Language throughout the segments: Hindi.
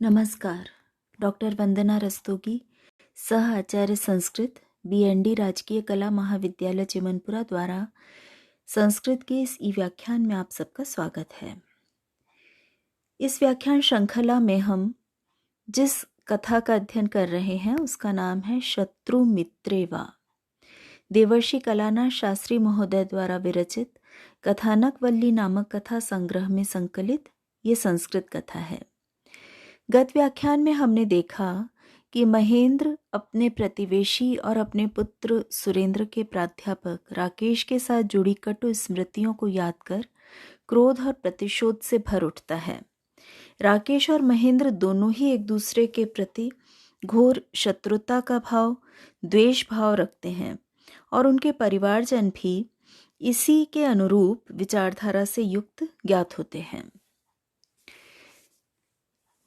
नमस्कार। डॉक्टर वंदना रस्तोगी, सह आचार्य संस्कृत, BND राजकीय कला महाविद्यालय चिमनपुरा द्वारा संस्कृत के इस व्याख्यान में आप सबका स्वागत है। इस व्याख्यान श्रृंखला में हम जिस कथा का अध्ययन कर रहे हैं उसका नाम है शत्रु मित्रे वा। देवर्षि कलानाथ शास्त्री महोदय द्वारा विरचित कथानक वल्ली नामक कथा संग्रह में संकलित ये संस्कृत कथा है। गत व्याख्यान में हमने देखा कि महेंद्र अपने प्रतिवेशी और अपने पुत्र सुरेंद्र के प्राध्यापक राकेश के साथ जुड़ी कटु स्मृतियों को याद कर क्रोध और प्रतिशोध से भर उठता है। राकेश और महेंद्र दोनों ही एक दूसरे के प्रति घोर शत्रुता का भाव, द्वेष भाव रखते हैं और उनके परिवारजन भी इसी के अनुरूप विचारधारा से युक्त ज्ञात होते हैं।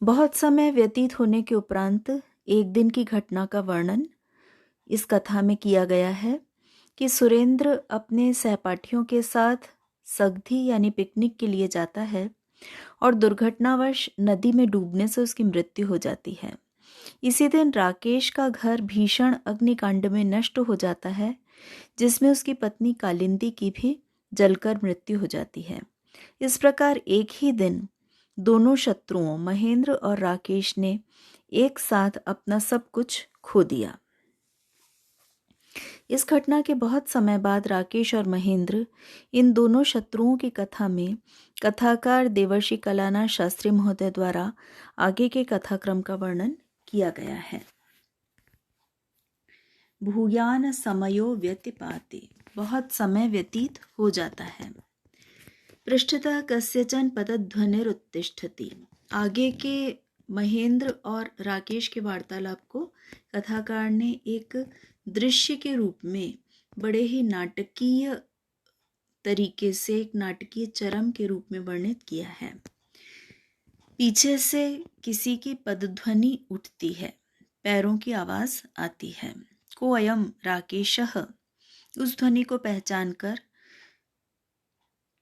बहुत समय व्यतीत होने के उपरांत एक दिन की घटना का वर्णन इस कथा में किया गया है कि सुरेंद्र अपने सहपाठियों के साथ सगधी यानी पिकनिक के लिए जाता है और दुर्घटनावश नदी में डूबने से उसकी मृत्यु हो जाती है। इसी दिन राकेश का घर भीषण अग्निकांड में नष्ट हो जाता है, जिसमें उसकी पत्नी कालिंदी की भी जलकर मृत्यु हो जाती है। इस प्रकार एक ही दिन दोनों शत्रुओं महेंद्र और राकेश ने एक साथ अपना सब कुछ खो दिया। इस घटना के बहुत समय बाद राकेश और महेंद्र इन दोनों शत्रुओं की कथा में कथाकार देवर्षि कलानाथ शास्त्री महोदय द्वारा आगे के कथाक्रम का वर्णन किया गया है। भूयान समयो व्यतिपाते, बहुत समय व्यतीत हो जाता है। पृष्ठतः कस्यचन पदध्वनिरुत्तिष्ठति, आगे के महेंद्र और राकेश के वार्तालाप को कथाकार ने एक दृश्य के रूप में बड़े ही नाटकीय तरीके से, एक नाटकीय चरम के रूप में वर्णित किया है। पीछे से किसी की पदध्वनि उठती है, पैरों की आवाज आती है। को अयम राकेशः, उस ध्वनि को पहचान कर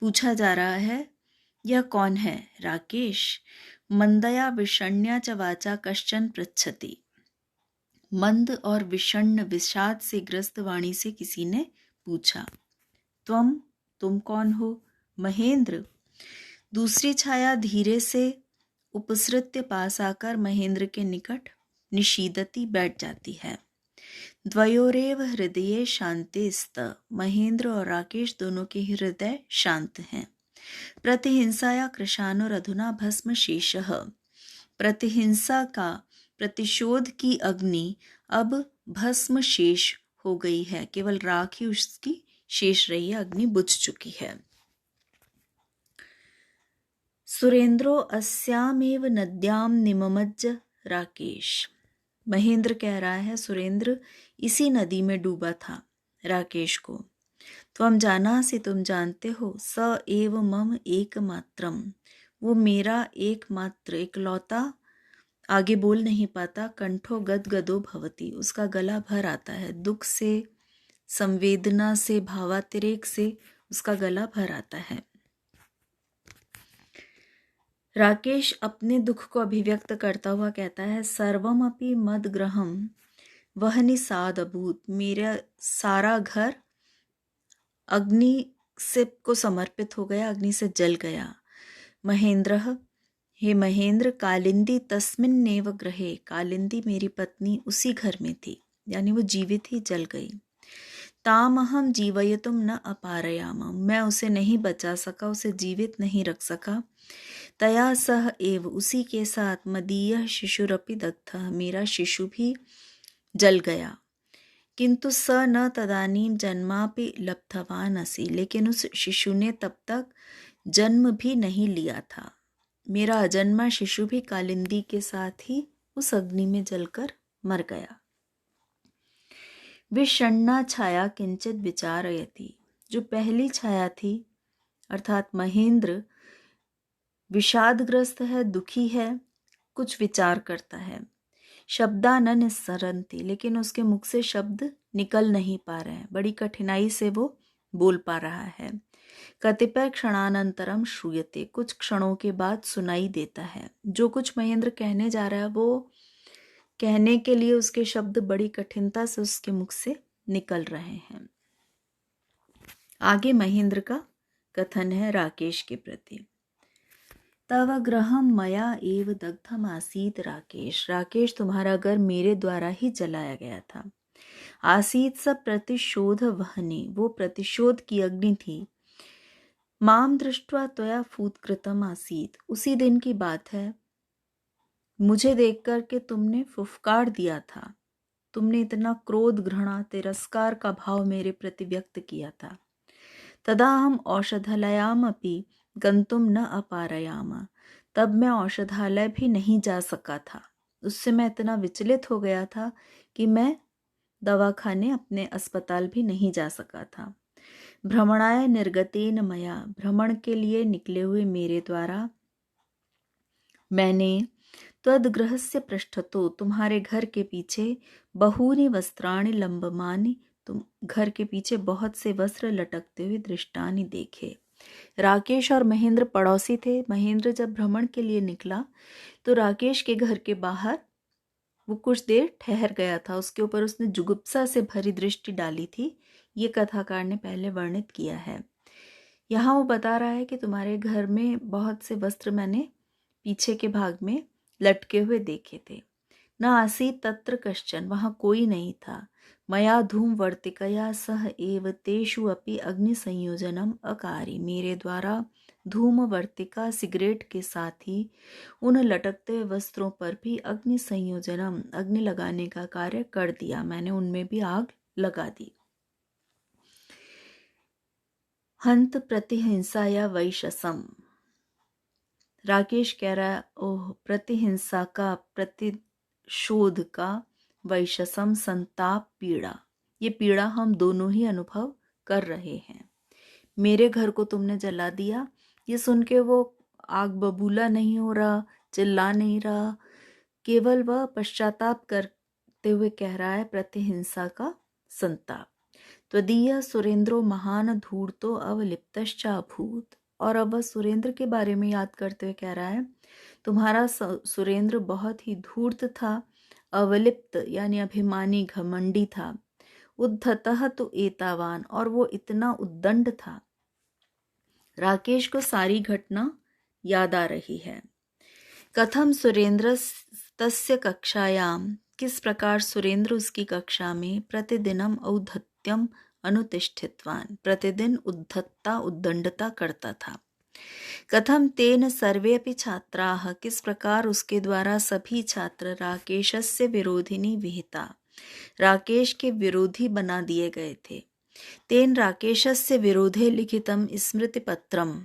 पूछा जा रहा है यह कौन है? राकेश। मंदया विषण्या च वाचा कश्चन पृच्छति, मंद और विषण्ण विषाद से ग्रस्त वाणी से किसी ने पूछा। तुम कौन हो? महेंद्र। दूसरी छाया धीरे से उपसृत्य पास आकर महेंद्र के निकट निशीदती बैठ जाती है। द्वयोरेव हृदये शांतिस्त, महेंद्र और राकेश दोनों के हृदय शांत हैं। प्रतिहिंसाया कृशानुरधुना भस्म शेषः, प्रतिहिंसा का प्रतिशोध की अग्नि अब भस्म शेष हो गई है, केवल राख ही उसकी शेष रही है, अग्नि बुझ चुकी है। सुरेंद्रो अस्यामेव नद्याम निममज्ज राकेश, महेंद्र कह रहा है सुरेंद्र इसी नदी में डूबा था राकेश को। त्वम जानासि, तुम जानते हो, स एव मम एकमात्रम, वो मेरा एकमात्र इकलौता। आगे बोल नहीं पाता। कंठो गदगदो भवति, उसका गला भर आता है, दुख से, संवेदना से, भावातिरेक से उसका गला भर आता है। राकेश अपने दुख को अभिव्यक्त करता हुआ कहता है, सर्वम अपि मदग्रहम वहनि साद अभूत, मेरा सारा घर अग्नि से को समर्पित हो गया, अग्नि से जल गया। महेंद्र, हे महेंद्र, कालिंदी तस्मिन्नेव ग्रहे, कालिंदी मेरी पत्नी उसी घर में थी, यानी वो जीवित ही जल गई। तामहम जीवयतुम न अपारयाम, मैं उसे नहीं बचा सका, उसे जीवित नहीं रख सका। तया सह एव, उसी के साथ, मदीयः शिशुरपि दग्धः, मेरा शिशु भी जल गया। किंतु स न तदानीम जन्मापि लब्धवान असि, लेकिन उस शिशु ने तब तक जन्म भी नहीं लिया था। मेरा अजन्मा शिशु भी कालिंदी के साथ ही उस अग्नि में जलकर मर गया। विषण्णा छाया किंचित विचारयति, जो पहली छाया थी अर्थात महेंद्र विषादग्रस्त है, दुखी है, कुछ विचार करता है। शब्दा न निस्सरन्ति, लेकिन उसके मुख से शब्द निकल नहीं पा रहे हैं, बड़ी कठिनाई से वो बोल पा रहा है। कतिपय क्षणानंतरम श्रूयते, कुछ क्षणों के बाद सुनाई देता है। जो कुछ महेंद्र कहने जा रहा है वो कहने के लिए उसके शब्द बड़ी कठिनता से उसके मुख से निकल रहे हैं। आगे महेंद्र का कथन है राकेश के प्रति। तव गृहम मया एव दग्धम आसीत राकेश, राकेश तुम्हारा घर मेरे द्वारा ही जलाया गया था। आसीत सब प्रतिशोध वहने, वो प्रतिशोध की अग्नि थी। माम दृष्ट्वा त्वया फूत्कृतम आसीत, उसी दिन की बात है, मुझे देखकर के तुमने फुफकार दिया था। तुमने इतना क्रोध, घृणा, तिरस्कार का भाव मेरे प्रति व्यक्त किया था। तदा हम औषधालयाम अपि गंतुम न अपारयाम, तब मैं औषधालय भी नहीं जा सका था। उससे मैं इतना विचलित हो गया था कि मैं दवाखाने, अपने अस्पताल भी नहीं जा सका था। भ्रमणाय निर्गतेन मया, भ्रमण के लिए निकले हुए मेरे द्वारा मैंने त्वद्गृहस्य पृष्ठतो, तुम्हारे घर के पीछे बहूनि वस्त्राणि लंबमानि, तुम घर के पीछे बहुत से वस्त्र लटकते हुए दृष्टानि देखे। राकेश और महेंद्र पड़ोसी थे। महेंद्र जब भ्रमण के लिए निकला तो राकेश के घर के बाहर वो कुछ देर ठहर गया था। उसके ऊपर उसने जुगुप्सा से भरी दृष्टि डाली थी। ये कथाकार ने पहले वर्णित किया है। यहाँ वो बता रहा है कि तुम्हारे घर में बहुत से वस्त्र मैंने पीछे के भाग में लटके हुए देखे थे। न आसीत् तत्र कश्चन, वहाँ कोई नहीं था। मया धूम वर्तिकया सह एव तेषु अपि अग्नि संयोजनम अकारी, मेरे द्वारा धूम वर्तिका सिगरेट के साथ ही उन लटकते हुए वस्त्रों पर भी अग्नि संयोजनम, अग्नि लगाने का कार्य कर दिया। मैंने उनमें भी आग लगा दी। हंत प्रतिहिंसा या वैशसम, राकेश कह रहा है ओह, प्रतिहिंसा का, प्रतिशोध का, वैशसम संताप, पीड़ा, ये पीड़ा हम दोनों ही अनुभव कर रहे हैं। मेरे घर को तुमने जला दिया, ये सुन के वो आग बबूला नहीं हो रहा, चिल्ला नहीं रहा, केवल वह पश्चाताप करते हुए कह रहा है प्रतिहिंसा का संताप। त्वदीय सुरेंद्रो महान धूर्तो अवलिप्तश्च अभूत, और अब वह सुरेंद्र के बारे में याद करते हुए कह रहा है तुम्हारा सुरेंद्र बहुत ही धूर्त था, अवलिप्त यानी अभिमानी, घमंडी था। उद्धतः तो एतावान, और वो इतना उद्दंड था। राकेश को सारी घटना याद आ रही है। कथम सुरेंद्र तस्य कक्षायाम, किस प्रकार सुरेंद्र उसकी कक्षा में प्रतिदिनम औद्धत्यम अनुतिष्ठितवान, प्रतिदिन उद्धतता, उद्दंडता करता था। कथम तेन सर्वे अपि छात्राः, किस प्रकार उसके द्वारा सभी छात्र राकेशस्य विरोधिनी विहिता, राकेश के विरोधी बना दिए गए थे। तेन राकेशस्य विरोधे लिखितम स्मृति पत्रम,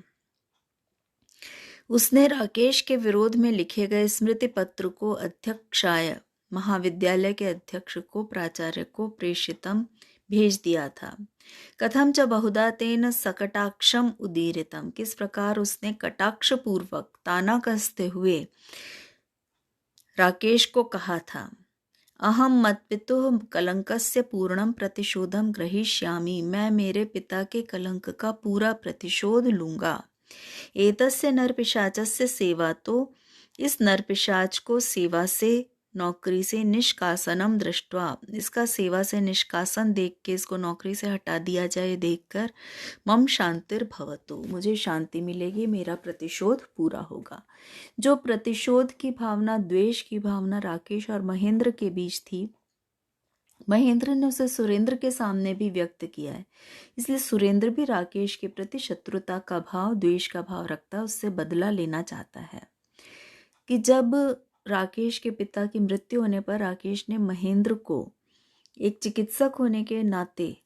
उसने राकेश के विरोध में लिखे गए स्मृति पत्र को अध्यक्षाय, महाविद्यालय के अध्यक्ष को, प्राचार्य को प्रेषितम, भेज दिया था। कथम च बहुधा तेन सकटाक्षम उदीरितम, किस प्रकार उसने कटाक्ष पूर्वक, ताना कसते हुए राकेश को कहा था, अहम मत्पितुः कलंकस्य पूर्णम प्रतिशोधम ग्रहीष्यामि, मैं मेरे पिता के कलंक का पूरा प्रतिशोध लूंगा। एतस्य नरपिशाचस्य सेवा, तो इस नरपिशाच को सेवा से, नौकरी से निष्कासनम दृष्ट्वा, इसका सेवा से निष्कासन देख के, इसको नौकरी से हटा दिया जाए देखकर, मम शांतिर्भवतु, मुझे शांति मिलेगी, मेरा प्रतिशोध पूरा होगा। जो प्रतिशोध की भावना, द्वेष की भावना राकेश और महेंद्र के बीच थी, महेंद्र ने उसे सुरेंद्र के सामने भी व्यक्त किया है। इसलिए सुरेंद्र भी राकेश के प्रति शत्रुता का भाव, द्वेष का भाव रखता है, उससे बदला लेना चाहता है। कि जब राकेश के पिता की मृत्यु होने पर राकेश ने महेंद्र को एक चिकित्सक होने के नाते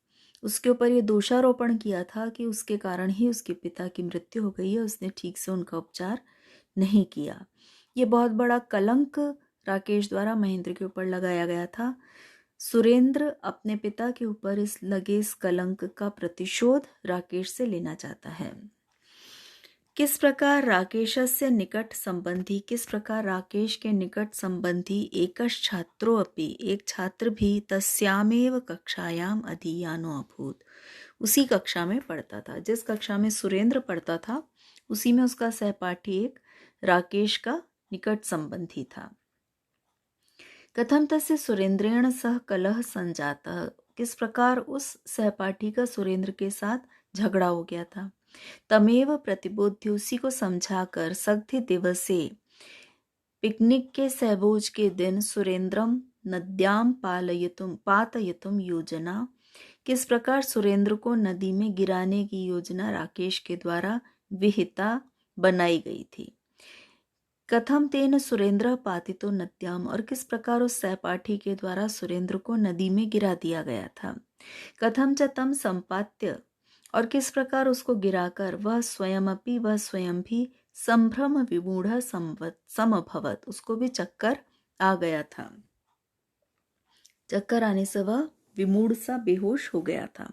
उसके ऊपर ये दोषारोपण किया था कि उसके कारण ही उसके पिता की मृत्यु हो गई है, उसने ठीक से उनका उपचार नहीं किया। ये बहुत बड़ा कलंक राकेश द्वारा महेंद्र के ऊपर लगाया गया था। सुरेंद्र अपने पिता के ऊपर लगे इस कलंक का प्रतिशोध राकेश से लेना चाहता है। किस प्रकार राकेशस्य निकट संबंधी, किस प्रकार राकेश के निकट संबंधी एकश छात्रो अपि, एक छात्र भी तस्यामेव कक्षायाम अधीयानो अभूत, उसी कक्षा में पढ़ता था। जिस कक्षा में सुरेंद्र पढ़ता था उसी में उसका सहपाठी एक राकेश का निकट संबंधी था। कथम तस्य सुरेंद्रेण सह कलह संजातः, किस प्रकार उस सहपाठी का सुरेंद्र के साथ झगड़ा हो गया था। तमेव प्रतिबोध्य, उसी को समझाकर सग्धि दिवसे, पिकनिक के सहभोज के दिन सुरेंद्रम नद्याम पातयितुम योजना, किस प्रकार सुरेंद्र को नदी में गिराने की योजना राकेश के द्वारा विहिता बनाई गई थी। कथम तेन सुरेंद्र पातितो नद्याम, और किस प्रकार उस सहपाठी के द्वारा सुरेंद्र को नदी में गिरा दिया गया था। कथम च तम संपात्य, और किस प्रकार उसको गिराकर वह स्वयं भी संभ्रम विमूढ़ समभवत, उसको भी चक्कर आ गया था। चक्कर आने से वह विमूढ़ सा बेहोश हो गया था।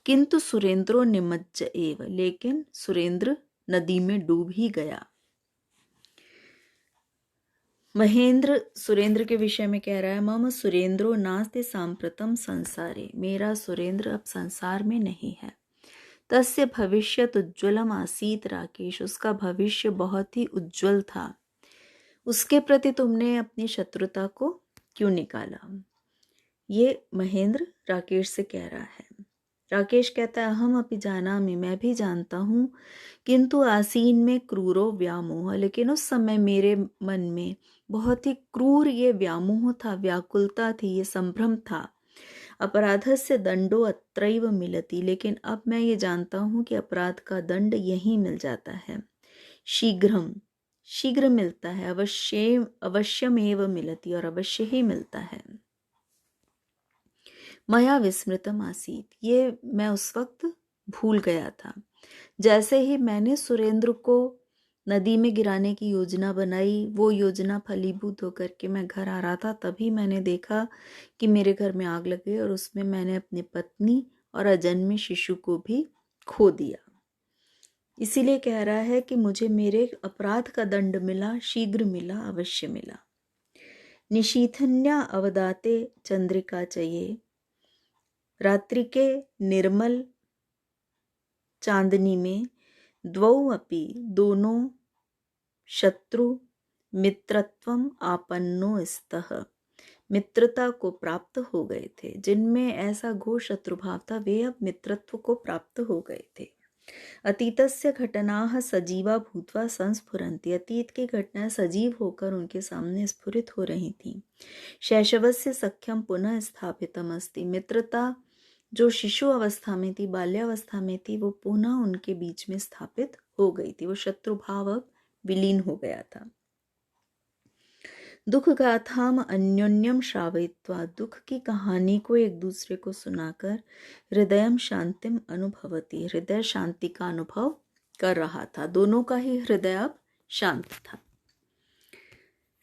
किंतु सुरेंद्रो निमज्ज एव, लेकिन सुरेंद्र नदी में डूब ही गया। महेंद्र सुरेंद्र के विषय में कह रहा है, मम सुरेंद्रो नास्ति सांप्रतम संसारे, मेरा सुरेंद्र अब संसार में नहीं है। तस्य भविष्यत उज्ज्वलम आसीत राकेश, उसका भविष्य बहुत ही उज्ज्वल था। उसके प्रति तुमने अपनी शत्रुता को क्यों निकाला। ये महेंद्र राकेश से कह रहा है। राकेश कहता है, अहम अपि जानामि, मैं भी जानता हूँ, किंतु आसीन में क्रूरो व्यामोह, लेकिन उस समय मेरे मन में बहुत ही क्रूर ये व्यामोह था, व्याकुलता थी, ये संभ्रम था। अपराधस्य दंडो अत्रैव मिलति, लेकिन अब मैं ये जानता हूँ कि अपराध का दंड यहीं मिल जाता है। शीघ्र मिलता है, अवश्यमेव मिलति, और अवश्य ही मिलता है। मया विस्मृतम आसीत, ये मैं उस वक्त भूल गया था। जैसे ही मैंने सुरेंद्र को नदी में गिराने की योजना बनाई, वो योजना फलीभूत होकर के मैं घर आ रहा था, तभी मैंने देखा कि मेरे घर में आग लग गई और उसमें मैंने अपनी पत्नी और अजन्मे शिशु को भी खो दिया। इसीलिए कह रहा है कि मुझे मेरे अपराध का दंड मिला, शीघ्र मिला, अवश्य मिला। निशीथन्या अवदाते चंद्रिका चाहिए, रात्रि के निर्मल चांदनी में द्वौ अपि, दोनों शत्रु मित्रत्वम आपन्नो स्तः, मित्रता को प्राप्त हो गए थे। जिनमें ऐसा घोर शत्रुभाव था वे अब मित्रत्व को प्राप्त हो गए थे। अतीतस्य घटनाः सजीवा भूत्वा संस्फुरन्ति, अतीत की घटनाएं सजीव होकर उनके सामने स्फुरित हो रही थीं। शैशवस्य सख्यम पुनः स्थापितम अस्ति, मित्रता जो शिशु अवस्था में थी, बाल्यावस्था में थी, वो पुनः उनके बीच में स्थापित हो गई थी। वो शत्रुभाव अब विलीन हो गया था। दुख गाथाम अन्योन्यम श्रावयित्वा, दुख की कहानी को एक दूसरे को सुनाकर हृदयम शांतिम अनुभवती, हृदय शांति का अनुभव कर रहा था। दोनों का ही हृदय अब शांत था।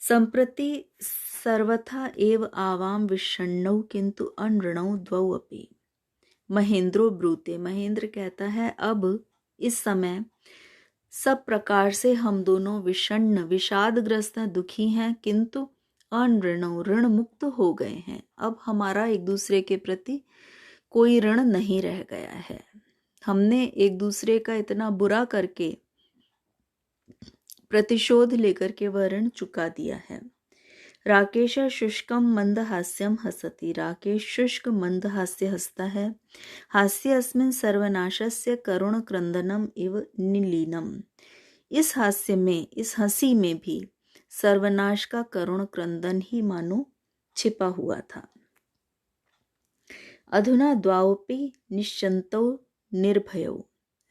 संप्रति सर्वथा एव आवाम विषण्णौ किंतु अनृणौ द्वौ अपि, महेंद्रो ब्रूते, महेंद्र कहता है अब इस समय सब प्रकार से हम दोनों विषण्ण विषादग्रस्त हैं, दुखी हैं, किंतु अनृणौ ऋण मुक्त हो गए हैं। अब हमारा एक दूसरे के प्रति कोई ऋण नहीं रह गया है। हमने एक दूसरे का इतना बुरा करके प्रतिशोध लेकर के वह ऋण चुका दिया है। राकेश शुष्कम मंद हास्यम हसति, राकेश शुष्क मंद हास्य हंसता है। हास्य अस्मिन् सर्वनाशस्य करुण क्रंदनम इव निलीनम, इस हास्य में, इस हंसी में भी सर्वनाश का करुण क्रंदन ही मानो छिपा हुआ था। अधुना द्वाओपि निश्चिंतो निर्भयो,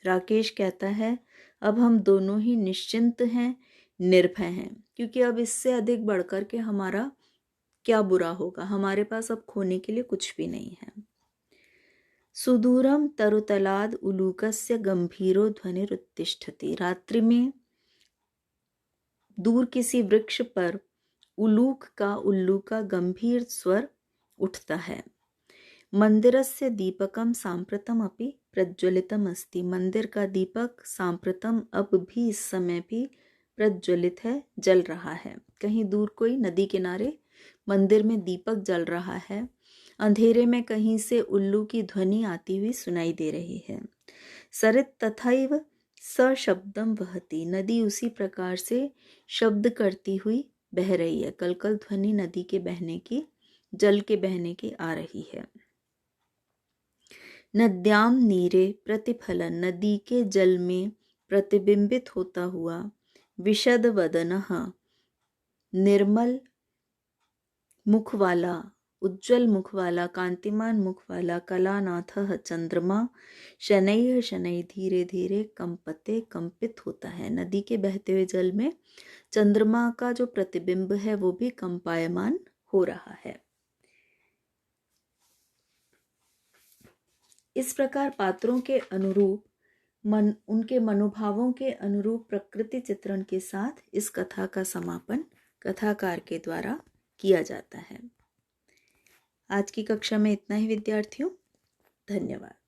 राकेश कहता है अब हम दोनों ही निश्चिंत हैं, निर्भय हैं, क्योंकि अब इससे अधिक बढ़कर के हमारा क्या बुरा होगा। हमारे पास अब खोने के लिए कुछ भी नहीं है। सुदूरम तरुतलाद उलूकस्य गंभीरो ध्वनिरुत्तिष्ठति, रात्रि में दूर किसी वृक्ष पर उल्लू का गंभीर स्वर उठता है। मंदिरस्य दीपकम सांप्रतम अपि प्रज्वलितम अस्ति, मंदिर का दीपक सांप्रतम अब भी, इस समय भी प्रज्वलित है, जल रहा है। कहीं दूर कोई नदी किनारे मंदिर में दीपक जल रहा है। अंधेरे में कहीं से उल्लू की ध्वनि आती हुई सुनाई दे रही है। सरित तथैव सशब्दम वहति, नदी उसी प्रकार से शब्द करती हुई बह रही है। कलकल ध्वनि नदी के बहने की, जल के बहने की आ रही है। नद्याम नीरे प्रतिफलन, नदी के जल में प्रतिबिंबित होता हुआ। विशद वदनः, निर्मल मुख वाला, उज्जवल मुख वाला, कांतिमान मुख वाला। कलानाथः, चंद्रमा शनैः शनैः, धीरे धीरे कंपते, कंपित होता है। नदी के बहते हुए जल में चंद्रमा का जो प्रतिबिंब है वो भी कंपायमान हो रहा है। इस प्रकार पात्रों के अनुरूप उनके मनोभावों के अनुरूप प्रकृति चित्रण के साथ इस कथा का समापन कथाकार के द्वारा किया जाता है। आज की कक्षा में इतना ही विद्यार्थियों, धन्यवाद।